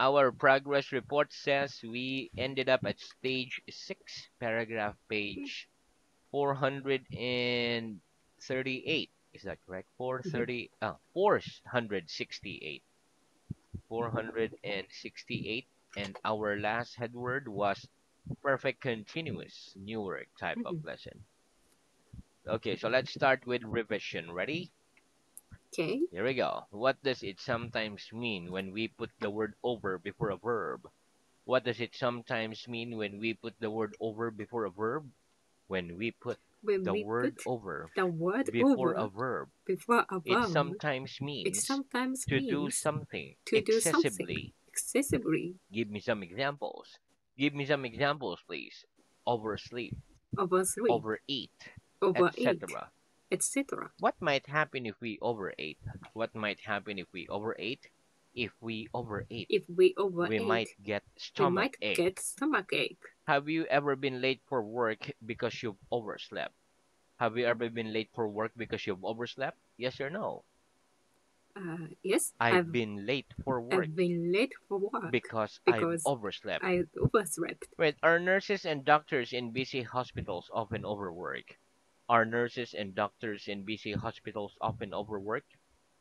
Our progress report says we ended up at stage 6, paragraph page 438. Is that correct? 468. 468. And our last head word was perfect continuous, new work type of lesson. Okay, so let's start with revision. Ready? Okay. Here we go. What does it sometimes mean when we put the word over before a verb? What does it sometimes mean when we put the word over before a verb? When we put When the we word put over the word before a over verb, before a it verb, sometimes it means sometimes to do means something to do something excessively. excessively, Give me some examples. Give me some examples, please. Oversleep, oversleep, overeat, overeat, etc. etc. What might happen if we overate? What might happen if we overate? If we overate, If we we might overate, get we stomach might ache. get stomachache. Have you ever been late for work because you've overslept? Have you ever been late for work because you've overslept? Yes or no? Yes, I've been late for I've work been late for work because I've because overslept. I overslept. Wait, are nurses and doctors in busy hospitals often overwork? Are nurses and doctors in busy hospitals often overworked?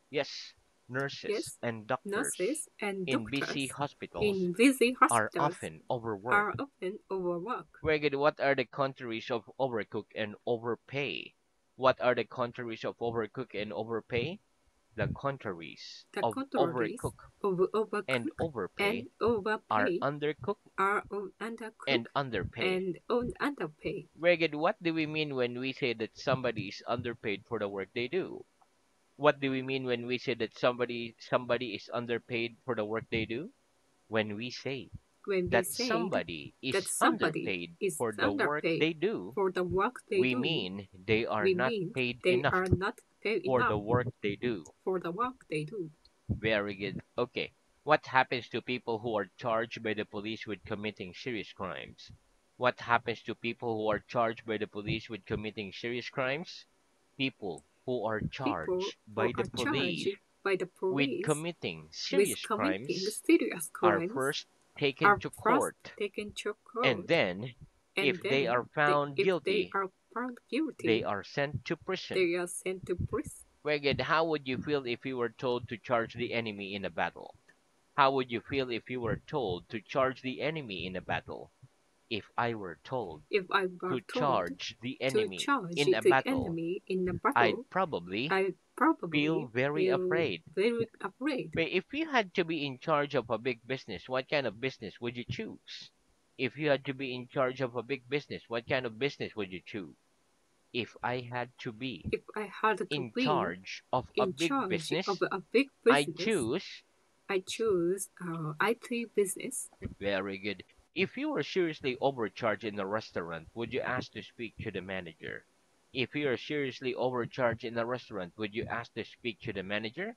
Yes, nurses Yes, and doctors nurses and in busy doctors hospitals in busy are hospitals often are overworked. often overworked. Very good. What are the contraries of overcook and overpay? What are the contraries of overcook and overpay? The contraries The of contraries overcook of and overcook overpay and are overpay undercook are on undercook and underpay. and on underpay. Very good. What do we mean when we say that somebody is underpaid for the work they do? What do we mean when we say that somebody is underpaid for the work they do? When we say When we that said somebody that is somebody underpaid is for the work underpaid they do, for the work they we do, mean they are we not mean paid they enough are not paid for the enough work they do. for the work they do. Very good. Okay. What happens to people who are charged by the police with committing serious crimes? What happens to people who are charged by the police with committing serious crimes? People who are People charged who by the are police charged by the with police committing with serious committing crimes serious are crimes first taken are to first court, taken to and court, then, if and they then are found if they guilty, are found they guilty, are sent to prison. they are sent to prison. Weged, how would you feel if you were told to charge the enemy in a battle? How would you feel if you were told to charge the enemy in a battle? If I were told If I were to told charge the to enemy charge in a the battle, enemy in a I'd battle, probably I feel probably very feel afraid. very afraid. But if you had to be in charge of a big business, what kind of business would you choose? If you had to be in charge of a big business, what kind of business would you choose? If I had to be If I had to in be charge of a in big charge of business, a big I business, choose. I choose IT business. Very good. If you were seriously overcharged in a restaurant, would you ask to speak to the manager? If you are seriously overcharged in a restaurant, would you ask to speak to the manager?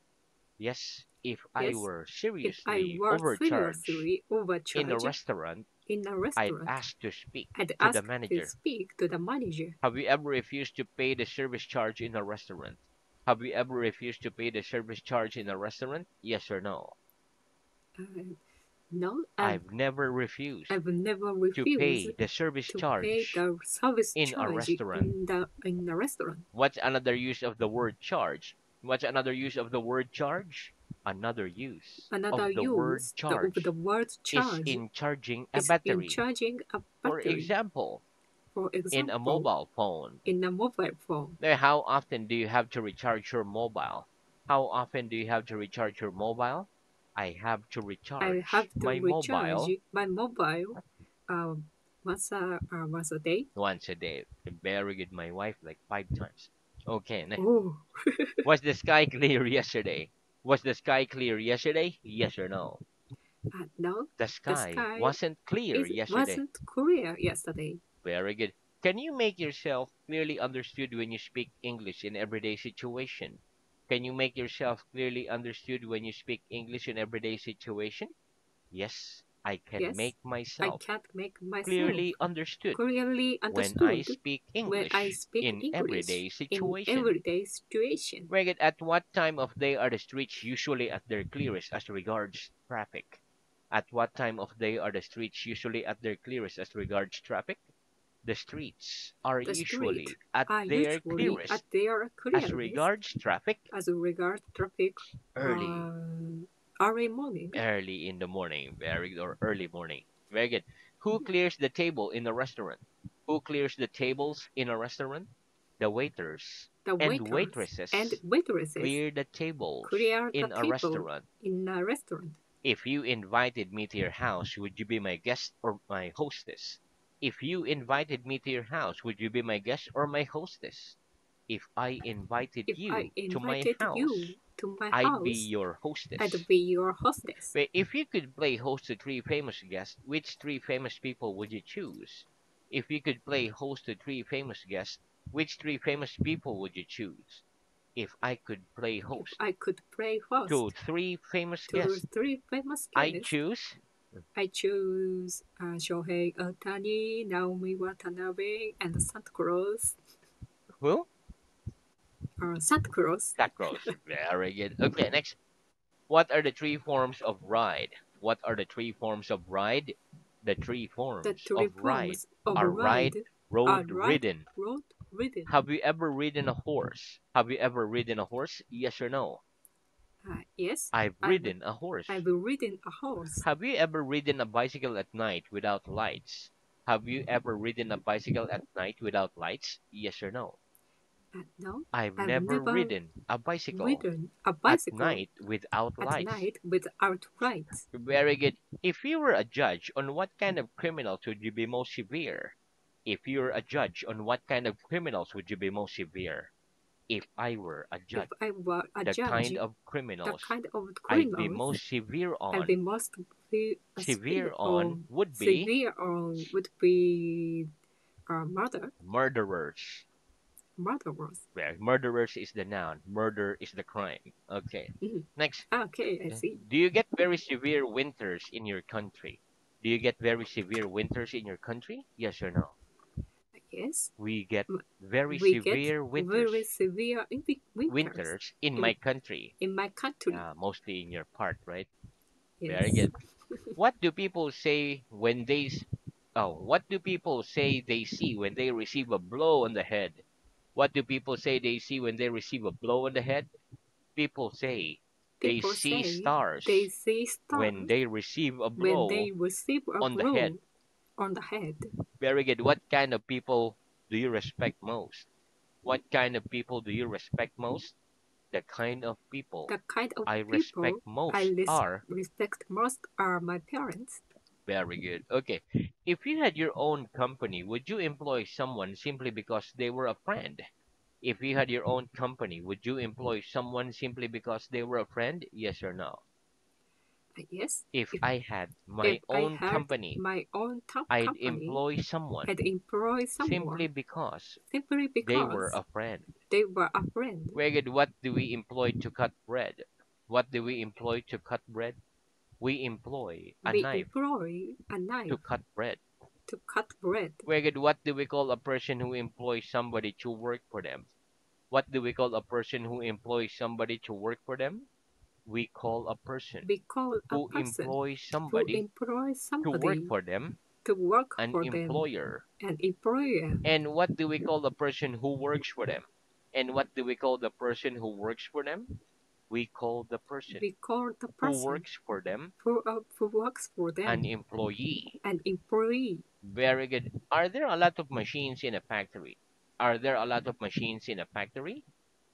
Yes. If I Yes, were if I seriously were overcharged seriously in a overcharged restaurant, in a I'd restaurant, ask to speak I'd to the ask to manager. speak to the manager. Have you ever refused to pay the service charge in a restaurant? Have you ever refused to pay the service charge in a restaurant? Yes or no? Uh, no, I've never refused I've never to refused pay the service to pay charge the service in a charge restaurant. in the restaurant. What's another use of the word charge? What's another use of the word charge? Another use Another of the word use of the charge word is charge in charging a is in battery. charging a For battery. example, For in a example, mobile phone. in a mobile phone. Now, how often do you have to recharge your mobile? How often do you have to recharge your mobile? I have to I have recharge to my recharge mobile my mobile uh, once a day. once a day. Very good, my wife, like 5 times. Okay, Oh, was the sky clear yesterday? Was the sky clear yesterday? Yes or no? no, The the sky sky wasn't clear is yesterday. wasn't clear yesterday. Very good. Can you make yourself clearly understood when you speak English in everyday situation? Can you make yourself clearly understood when you speak English in everyday situation? Yes, I can Yes, make I myself can't make myself clearly understood clearly when I understood speak when I English speak in English everyday in situation. everyday situation. Very good. At what time of day are the streets usually at their clearest as regards traffic? At what time of day are the streets usually at their clearest as regards traffic? The streets are The street usually at are their usually clearest at their as clearest regards traffic as regards traffic early, early morning. early in the morning, very or early morning. Very good. Who clears the table in a restaurant? Who clears the tables in a restaurant? The waiters The and waiters and waitresses waitresses clear the tables clear the in a table restaurant. in a restaurant. If you invited me to your house, would you be my guest or my hostess? If you invited me to your house, would you be my guest or my hostess? If I invited If I you to my invited you house, to my I'd be house, your I'd hostess. be your hostess. Wait, if you could play host to three famous guests, which three famous people would you choose? If you could play host to three famous guests, which three famous people would you choose? If I could play If host I could play to host three famous to guests, three famous I'd guests, choose I choose Shohei Ohtani, Naomi Watanabe, and Santa Claus. who? Santa Claus. Tacos. Very good. Okay, next. What are the three forms of ride? What are the three forms of ride? The three The forms three of ride forms of are ride ride, are road, ride, ridden. road, ridden. Have you ever ridden a horse? Have you ever ridden a horse? Yes or no? Yes, I've I've ridden a horse. I've ridden a horse. Have you ever ridden a bicycle at night without lights? Have you ever ridden a bicycle at night without lights? Yes or no? No, I've I've never never ridden a bicycle ridden a at bicycle night without at lights. night without lights. Very good. If you were a judge, on what kind of criminals would you be most severe? If you were a judge, on what kind of criminals would you be most severe? If I were a If judge, I were a the judge, kind of the criminals kind of I'd be criminals most severe I'd be on, most be severe on on would be severe on would be murder, murderers. murderers. Where murderers is the noun, murder is the crime. Okay. Mhm. Next, Okay, I see. do you get very severe winters in your country? Do you get very severe winters in your country? Yes or no? Yes, We get m- very we get severe winters. very severe winters Winters in in my country. in my country. Mostly in your part, right? Very Yes, good. What do people say when what do people say they see when they receive a blow on the head? What do people say they see when they receive a blow on the head? People say they people see say they stars see when stars they receive a when blow they receive a on the head. blow on the head. Very good. What kind of people do you respect most? What kind of people do you respect most? The kind of people The kind of I people respect most are respect most are my parents. very good. Okay. If you had your own company, would you employ someone simply because they were a friend? If you had your own company, would you employ someone simply because they were a friend? Yes or no? Yes, If if I had if my I own had company, my own top I'd company, employ someone I'd employ simply someone because simply they were because a friend. they were a friend. Very good. What do we employ to cut bread? What do we employ to cut bread? We employ a We knife employ a to knife cut bread. to cut bread. Very good. What do we call a person who employs somebody to work for them? What do we call a person who employs somebody to work for them? We call a person We call a who person employs who somebody employs to work somebody for them to work an for them employer. an employer. And what do we call the person who works for them? And what do we call the person who works for them? We call the person We call the who person works for them who works for an them employee. an employee. Very good. Are there a lot of machines in a factory? Are there a lot of machines in a factory?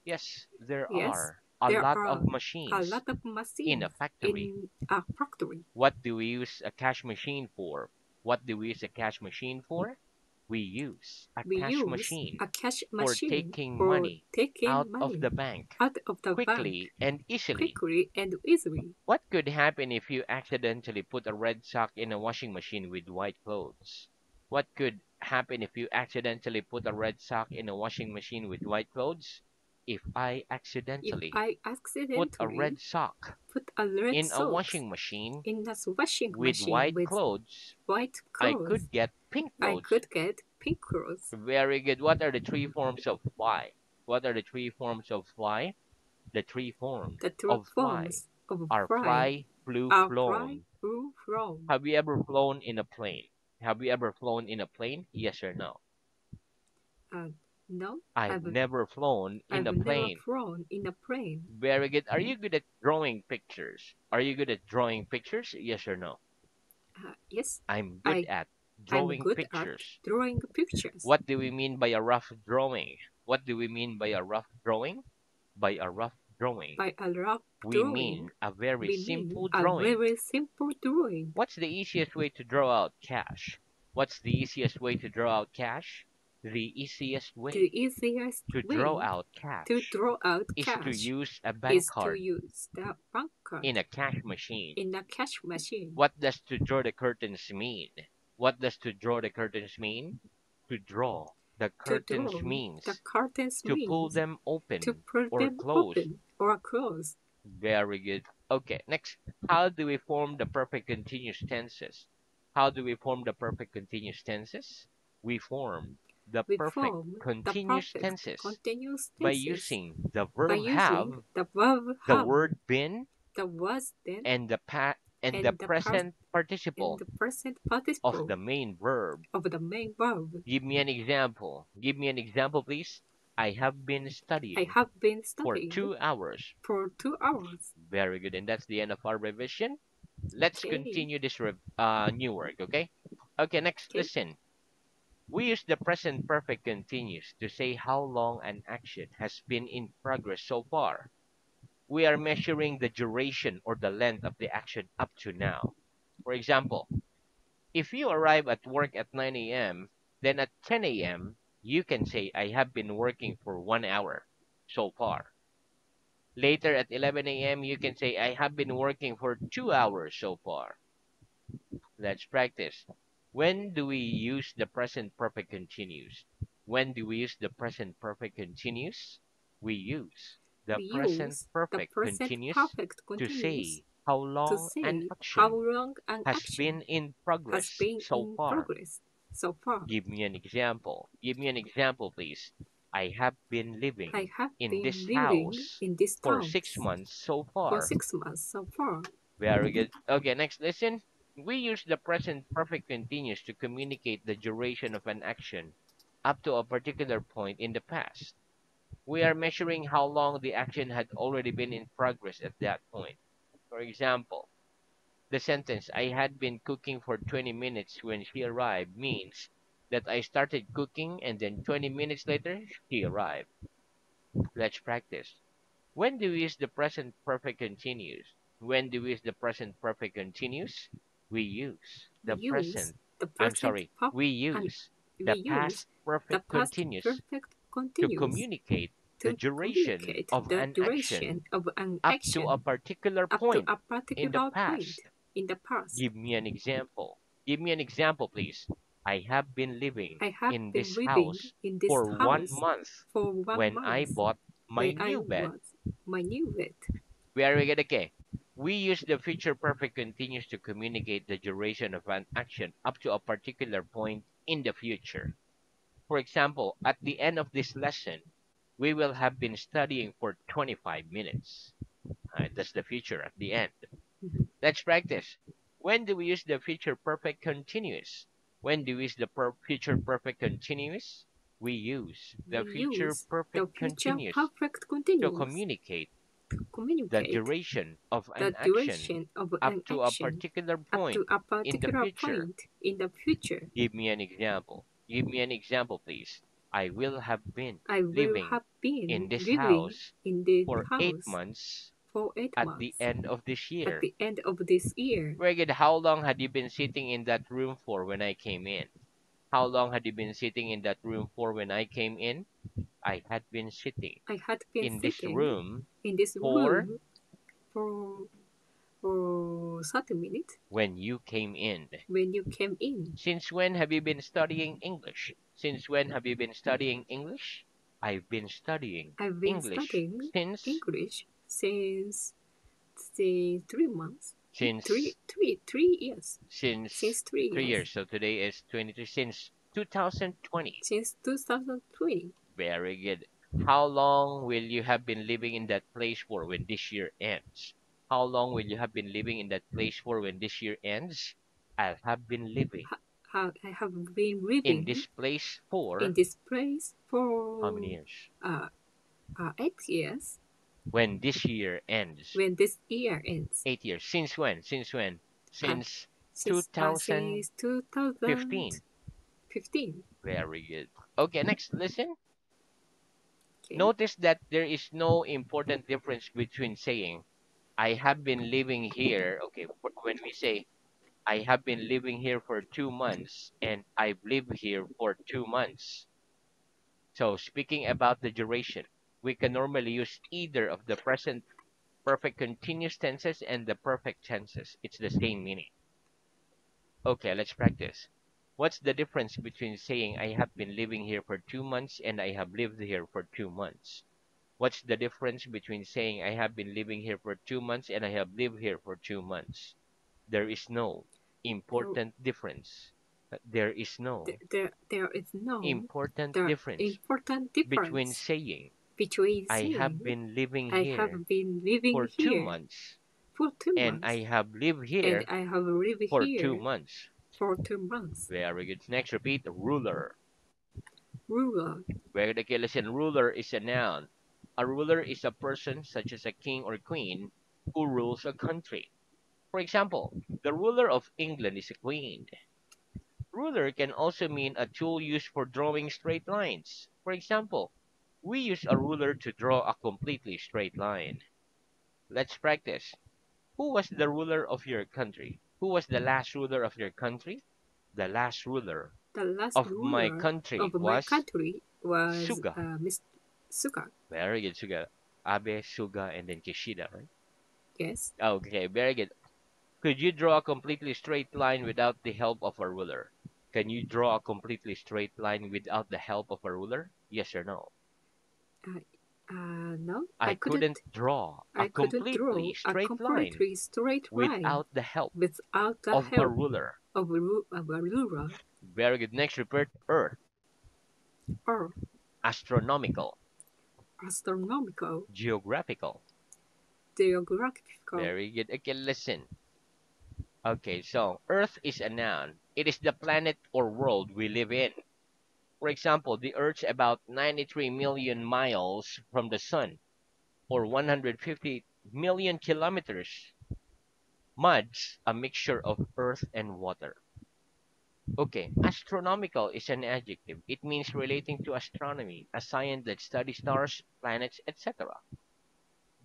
Yes, there Yes, are a there lot are of a machines lot of in a machines factory. in a factory. What do we use a cash machine for? What do we use a cash machine for? We use a We cash use machine a cash for machine taking for money out taking of the money bank out of the bank quickly and easily. quickly and easily. What could happen if you accidentally put a red sock in a washing machine with white clothes? What could happen if you accidentally put a red sock in a washing machine with white clothes? If I If accidentally I put a accidentally red sock put a red in a socks washing machine in a washing with machine white with clothes, white I clothes, could get pink I clothes. could get pink clothes. Very good. What are the three forms of fly? What are the three forms of fly? The three forms The three of fly forms of are fly fly, flew, are fly, flown. flew, home. Have you ever flown in a plane? Have you ever flown in a plane? Yes or no? Uh, no, I've never flown in I've a never plane. flown in a plane. Very good. Are you good at drawing pictures? Are you good at drawing pictures? Yes or no? Yes, I'm good I at I'm drawing good at pictures. drawing pictures. What do we mean by a rough drawing? What do we mean by a rough drawing? By a rough drawing, By a rough we drawing, mean a very we mean simple a drawing. very simple drawing. What's the easiest way to draw out cash? What's the easiest way to draw out cash? The easiest The way easiest to draw way out to cash draw out is to cash use a bank is to card use the bank in card a cash machine. in a cash machine. What does to draw the curtains mean? What does to draw the curtains mean? To draw the To curtains draw the means curtains to pull means them to open pull or them close. open or close. Very good. Okay, next. How do we form the perfect continuous tenses? How do we form the perfect continuous tenses? We form the We perfect form the continuous perfect tenses continuous by tenses using the by verb using have, the verb the have, word been, the was then, and the and present and participle the present of participle the main verb. of the main verb. Give me an example. Give me an example, please. I have been I studying have been for studying 2 hours. for 2 hours. Very good. And that's the end of our revision. Let's Okay, continue this new work, okay? Okay, next, okay. listen. We use the present perfect continuous to say how long an action has been in progress so far. We are measuring the duration or the length of the action up to now. For example, if you arrive at work at 9 a.m., then at 10 a.m., you can say, I have been working for 1 hour so far. Later at 11 a.m., you can say, I have been working for 2 hours so far. Let's practice. When do we use the present perfect continuous? When do we use the present perfect continuous? We use the We present use the perfect present continuous perfect to continuous say how to long an say how action long an has action been in has progress been so in far. progress so far. Give me an example. Give me an example, please. I have been I living have in been this living house in this for 6 house months so for far. 6 months so far. Very good. Okay, next listen. We use the present perfect continuous to communicate the duration of an action up to a particular point in the past. We are measuring how long the action had already been in progress at that point. For example, the sentence, I had been cooking for 20 minutes when she arrived, means that I started cooking and then 20 minutes later, she arrived. Let's practice. When do we use the present perfect continuous? When do we use the present perfect continuous? We use We the use present. the I'm present sorry, pop we and use we the use past the perfect past continuous perfect to continuous communicate the to duration communicate of the an action duration of an up to a action particular up to point a in the particular point past. in the past. Give me an example. Give me an example, please. I have been living I have in been this living house in this for one house month for one when I month bought my when I new bed. was my new vet. Very good. Okay. We use the future perfect continuous to communicate the duration of an action up to a particular point in the future. For example, at the end of this lesson, we will have been studying for 25 minutes. That's the future at the end. Mhm. Let's practice. When do we use the future perfect continuous? When do we use the future perfect continuous? We use We the future use the perfect future continuous perfect to continuous communicate to the communicate duration of the an action duration of up an to a action particular up point to a in the particular future. point in the future. Give me an example. Give me an example, please. I will have been I will living have in been this living house in the for eight house months for eight at the months end of this at year. the end of this year. Very good. How long had you been sitting in that room for when I came in? How long had you been sitting in that room for when I came in? I had been sitting I had been in this sitting room in this for room for 30 minutes when you came in. when you came in. Since when have you been studying English? Since when have you been studying English? I've been studying I've been English studying since English since say 3 months, since 3 years, since since three 3 years. years, So today is 23 since 2020. since 2020. Very good. How long will you have been living in that place for when this year ends? How long will you have been living in that place for when this year ends? I have been living I have been in living this place in for this place how many for years? uh, 8 years. When this year ends. When this year ends, 8 years. Since when? Since when? uh, Since since 2015. 2015. Very good. Okay, next, listen. Okay, Notice that there is no important difference between saying, I have been living here. Okay, when we say, I have been living here for 2 months and I've lived here for 2 months. So, speaking about the duration, we can normally use either of the present perfect continuous tenses and the perfect tenses. It's the same meaning. Okay, let's practice. What's the difference between saying I have been living here for 2 months and I have lived here for 2 months? What's the difference between saying I have been living here for 2 months and I have lived here for 2 months? There is no there, important difference. There is no there is no important the difference important between difference saying between I have saying been living I here have been living for two here months for two and I months have lived and here I have lived for two here months. for 2 months. Very good. Next, repeat ruler. Ruler, Very good. Okay, listen. Ruler is a noun. A ruler is a person, such as a king or queen, who rules a country. For example, the ruler of England is a queen. Ruler can also mean a tool used for drawing straight lines. For example, we use a ruler to draw a completely straight line. Let's practice. Who was the ruler of your country? Who was the last ruler of your country? The last ruler the last of my ruler country of my was country was Suga. Mr. Suga. Very good, Suga. Abe, Suga, and then Kishida, right? Yes, Okay, very good. Could you draw a completely straight line without the help of a ruler? Can you draw a completely straight line without the help of a ruler? Yes or no? uh, no, I couldn't draw a I couldn't completely draw a straight line completely straight line without the help without the of a help ruler. of a ruler Very good. Next, report Earth, or astronomical, astronomical, geographical. geographical. Very good. Okay, listen. Okay, so Earth is a noun. It is the planet or world we live in. For example, the Earth's about 93 million miles from the Sun, or 150 million kilometers. Mud's a mixture of earth and water. Okay, astronomical is an adjective. It means relating to astronomy, a science that studies stars, planets, etc.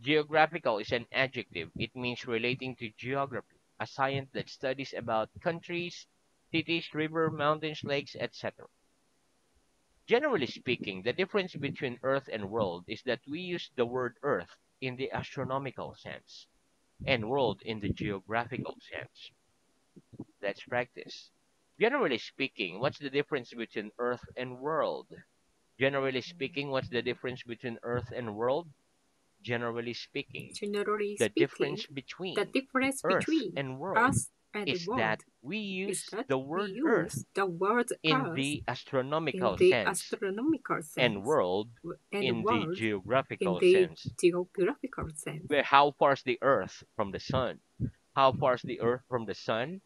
Geographical is an adjective. It means relating to geography, a science that studies about countries, cities, river, mountains, lakes, etc. Generally speaking, the difference between Earth and world is that we use the word Earth in the astronomical sense and world in the geographical sense. Let's practice. Generally speaking, what's the difference between Earth and world? Generally speaking, what's the difference between Earth and world? Generally speaking, Generally the speaking, difference the between difference Earth between and world us and the is that world we is use that the we word Earth use the word in Earth the in astronomical the sense astronomical and sense world and in the world in geographical the sense. geographical sense. Where how far is the Earth from the sun? How far is the Earth from the sun?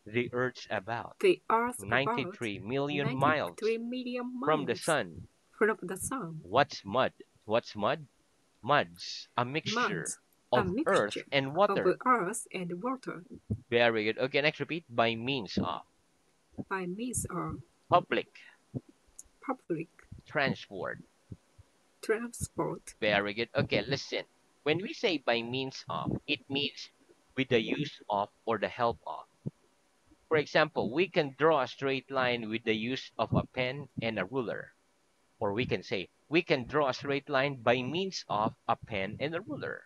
The Earth's about The Earth about 93 million miles 93 million from the miles sun. from the sun. What's mud? What's mud? Mud's a mixture Months, a of earth mixture and of water. earth and water Very good. Okay, next repeat. By means of by means of public public transport. transport. Very good. Okay, listen. When we say by means of, it means with the use of or the help of. For example, we can draw a straight line with the use of a pen and a ruler. Or we can say, we can draw a straight line by means of a pen and a ruler.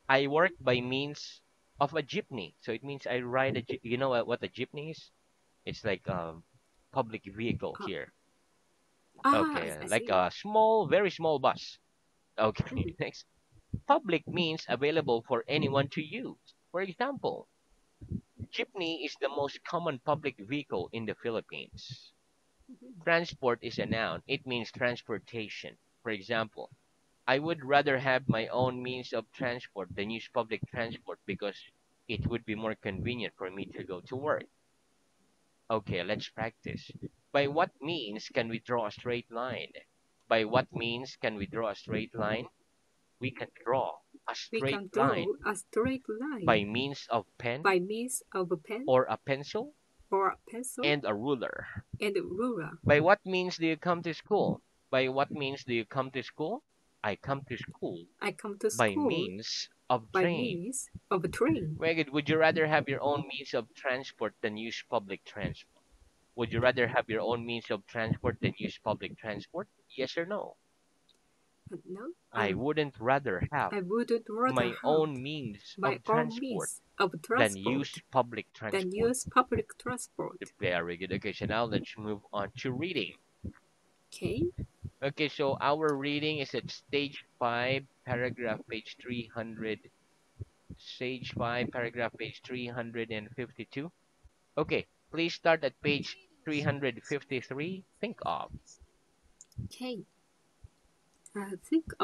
I work by means of a jeepney. So it means I ride a you know what a jeepney is? It's like a public vehicle Uh, here. ah, Okay, I like see. a small, very small bus. Okay, Mhm. next. Public means available for anyone to use. For example, jeepney is the most common public vehicle in the Philippines. Mhm. Transport is a noun. It means transportation. For example, I would rather have my own means of transport than use public transport because it would be more convenient for me to go to work. Okay, let's practice. By what means can we draw a straight line? By what means can we draw a straight line? We can draw a We straight can line draw a straight by line means of pen by means of a pen or a pencil or a pencil and a ruler. and a ruler. By what means do you come to school? By what means do you come to school? I come to school I come to by school means of by train. means of a train. Very good. Would you rather have your own means of transport than use public transport? Would you rather have your own means of transport than use public transport? Yes or no? No, I wouldn't rather have I wouldn't rather my have own means my of own transport means of than transport use public than transport. use public transport. Very good. Okay, so now let's move on to reading. Okay, Okay, so our reading is at stage 5, paragraph page 300. Stage 5, paragraph page 352. Okay, please start at page 353. Think of. okay. Think of